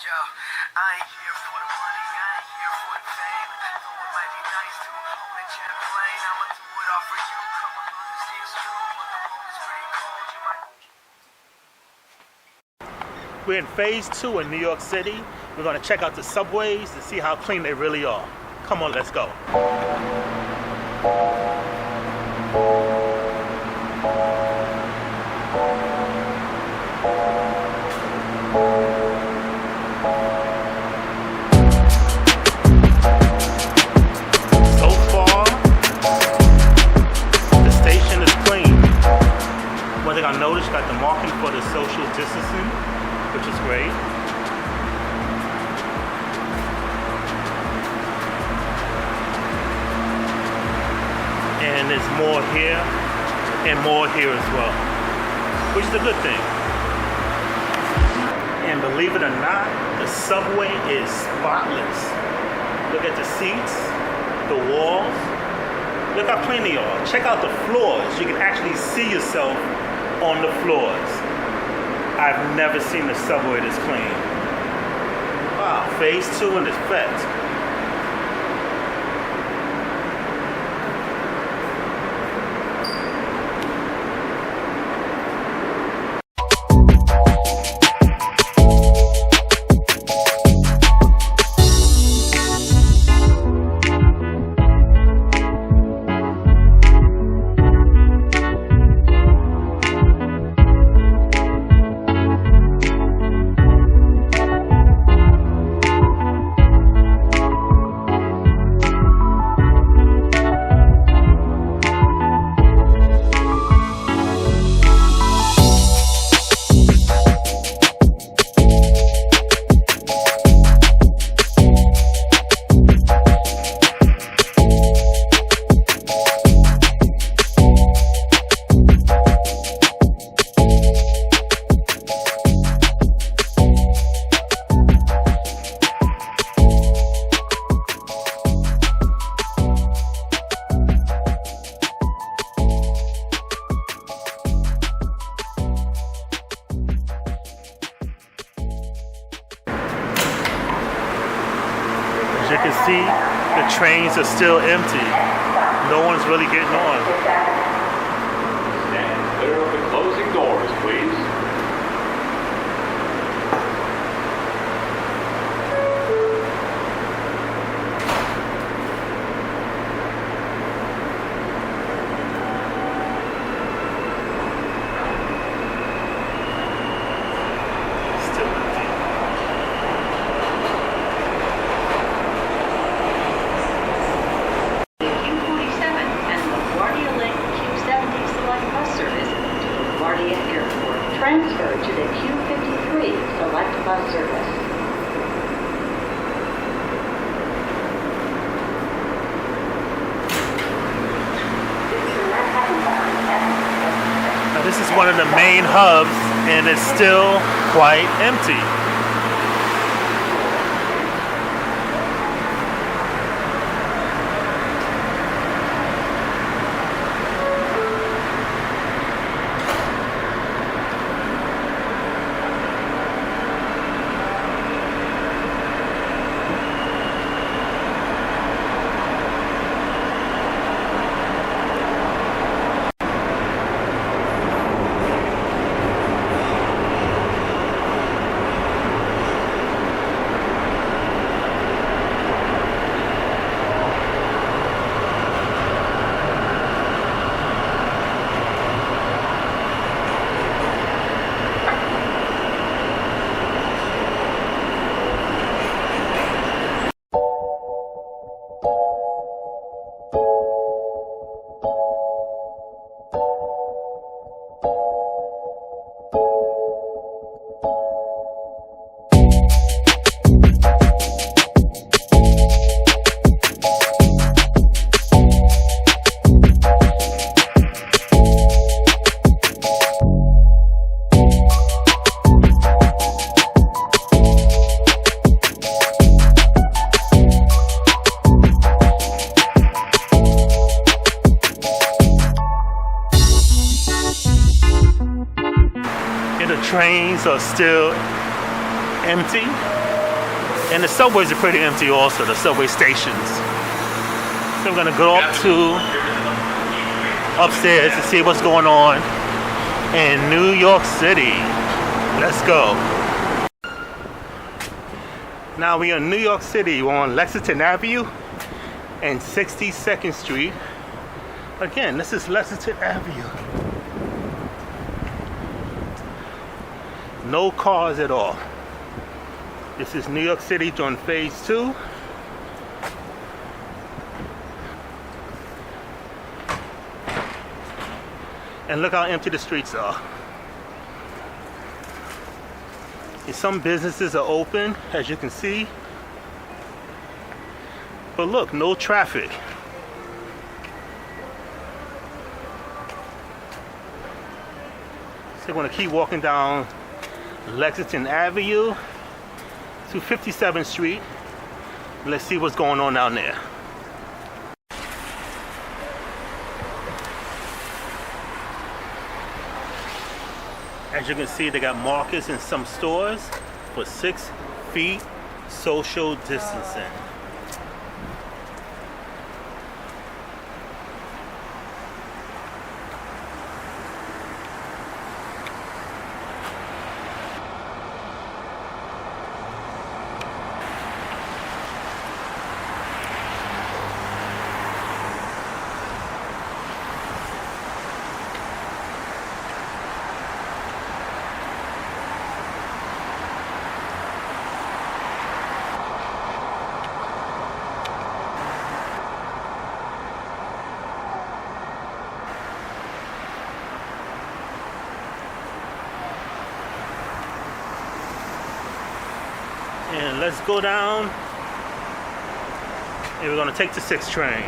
Yo, I ain't here for the money, I ain't here for the fame. Though it might be nice to own a jet plane, I'ma do it all for you. Come on, honesty is true, but the road is pretty cold. You might. We're in phase 2 in New York City. We're going to check out the subways to see how clean they really are. Come on, let's go. So far, the station is clean. One thing I noticed, got the marking for the social distancing, which is great. And there's more here and more here as well, which is a good thing. And believe it or not, the subway is spotless. Look at the seats, the walls. Look how clean they are. Check out the floors. You can actually see yourself on the floors. I've never seen a subway this clean. Wow, phase 2 in effect. As you can see, the trains are still empty. No one's really getting on. Stand clear of the closing doors, please. Still empty. Transfer to the Q53 Select Bus Service. Now this is one of the main hubs and it's still quite empty. trains are still empty. And the subways are pretty empty also, the subway stations. So we're gonna go up to upstairs to see what's going on in New York City. Let's go. Now we're in New York City. We're on Lexington Avenue and 62nd Street. Again, this is Lexington Avenue. No cars at all. This is New York City during phase 2. And look how empty the streets are. And some businesses are open, as you can see. But look, no traffic. So we're gonna keep walking down Lexington Avenue to 57th Street. Let's see what's going on down there. As you can see, they got markers in some stores for 6 feet social distancing. And let's go down, and we're gonna take the 6 train.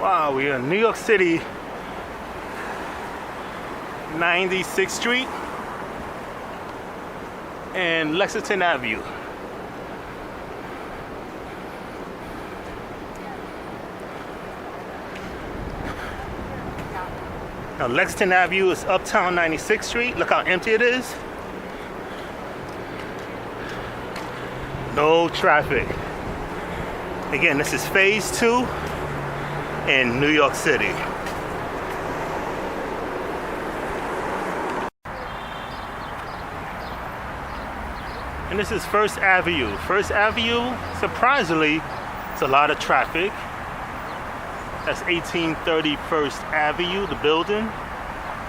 Wow, we're in New York City, 96th Street and Lexington Avenue. Now Lexington Avenue is uptown 96th Street. Look how empty it is. No traffic. Again, this is phase 2 in New York City. And this is First Avenue. First Avenue, surprisingly, it's a lot of traffic. That's 1830 First Avenue, the building.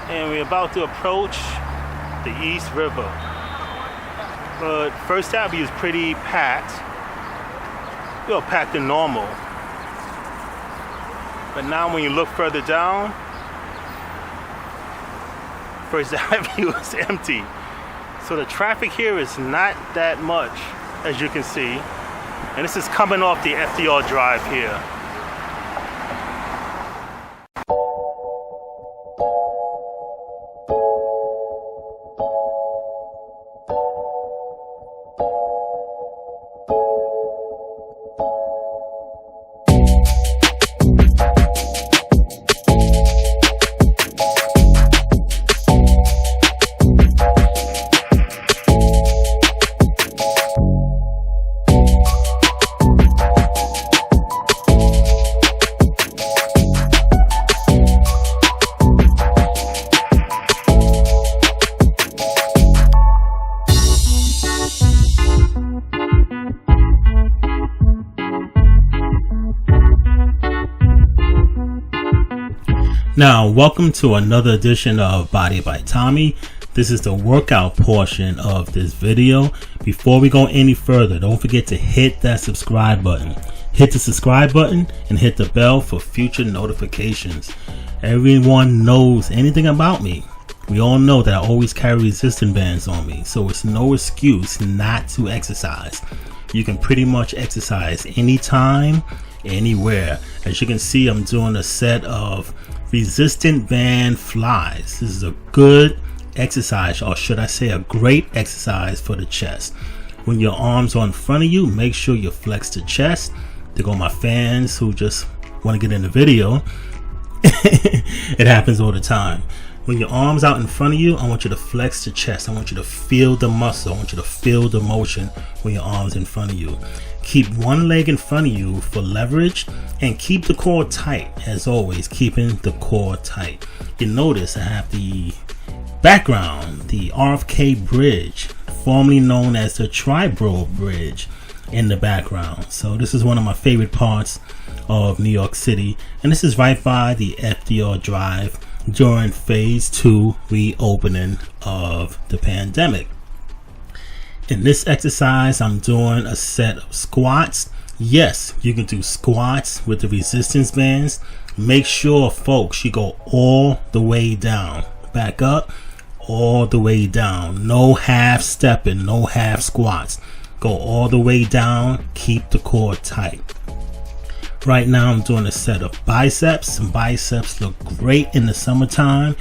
And we're about to approach the East River. But First Avenue is pretty packed. Well, packed than normal. But now when you look further down, First Avenue is empty. So the traffic here is not that much, as you can see. And this is coming off the FDR Drive here. Now, welcome to another edition of Body by Tommy. This is the workout portion of this video. Before we go any further, don't forget to hit that subscribe button. Hit the subscribe button and hit the bell for future notifications. Everyone knows anything about me. We all know that I always carry resistance bands on me, so it's no excuse not to exercise. You can pretty much exercise anytime, anywhere. As you can see, I'm doing a set of resistant band flies. This is a good exercise, or should I say a great exercise for the chest. When your arms are in front of you, make sure you flex the chest. To go my fans who just want to get in the video, it happens all the time. When your arms out in front of you, I want you to flex the chest. I want you to feel the muscle. I want you to feel the motion when your arms in front of you. Keep one leg in front of you for leverage and keep the core tight. As always, keeping the core tight. You notice I have the background, the RFK bridge, formerly known as the Triborough Bridge, in the background. So this is one of my favorite parts of New York City, and this is right by the FDR Drive during phase 2 reopening of the pandemic. In this exercise, I'm doing a set of squats. Yes, you can do squats with the resistance bands. Make sure, folks, you go all the way down. Back up, all the way down. No half stepping, no half squats. Go all the way down. Keep the core tight. Right now, I'm doing a set of biceps. Biceps look great in the summertime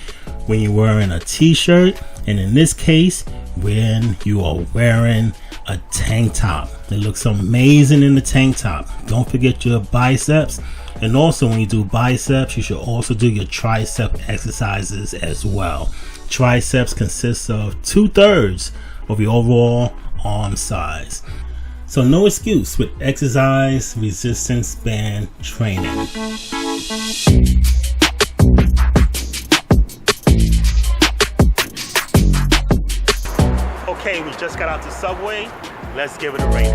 when you're wearing a t-shirt, and in this case, when you are wearing a tank top. It looks amazing in the tank top. Don't forget your biceps. And also, when you do biceps, you should also do your tricep exercises as well. Triceps consists of 2/3 of your overall arm size. So no excuse with exercise resistance band training. Okay, we just got out the subway. Let's give it a rating.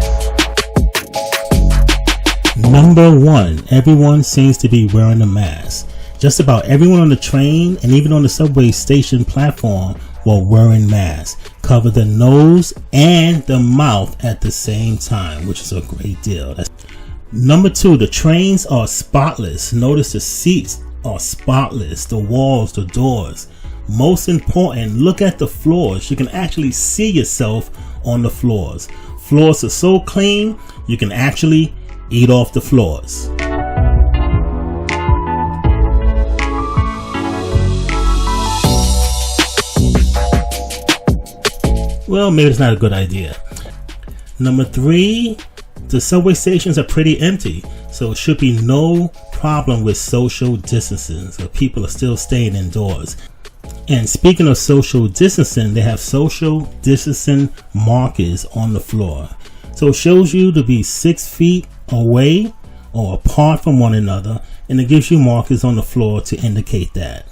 Number 1, everyone seems to be wearing a mask. Just about everyone on the train and even on the subway station platform were wearing masks. Cover the nose and the mouth at the same time, which is a great deal. Number 2, the trains are spotless. Notice the seats are spotless, the walls, the doors. Most important, look at the floors. You can actually see yourself on the floors. Floors are so clean, you can actually eat off the floors. Well, maybe it's not a good idea. Number 3, the subway stations are pretty empty, so it should be no problem with social distancing. So people are still staying indoors. And speaking of social distancing, they have social distancing markers on the floor. So it shows you to be 6 feet away or apart from one another, and it gives you markers on the floor to indicate that.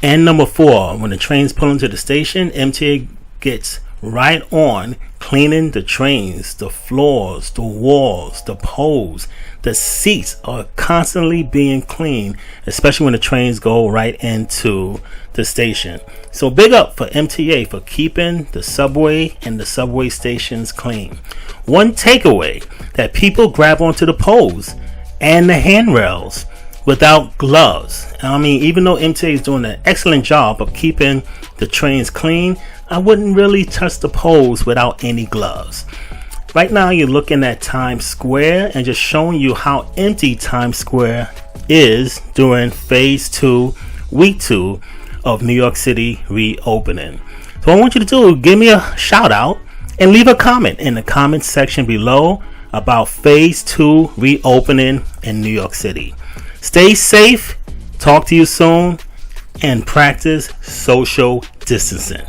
And number 4, when the trains pull into the station, MTA gets right on cleaning the trains, the floors, the walls, the poles. The seats are constantly being cleaned, especially when the trains go right into the station. So big up for MTA for keeping the subway and the subway stations clean. One takeaway, that people grab onto the poles and the handrails without gloves. I mean, even though MTA is doing an excellent job of keeping the trains clean, I wouldn't really touch the poles without any gloves. Right now you're looking at Times Square and just showing you how empty Times Square is during phase 2, week 2 of New York City reopening. So what I want you to do, give me a shout out and leave a comment in the comment section below about phase 2 reopening in New York City. Stay safe. Talk to you soon. And practice social distancing.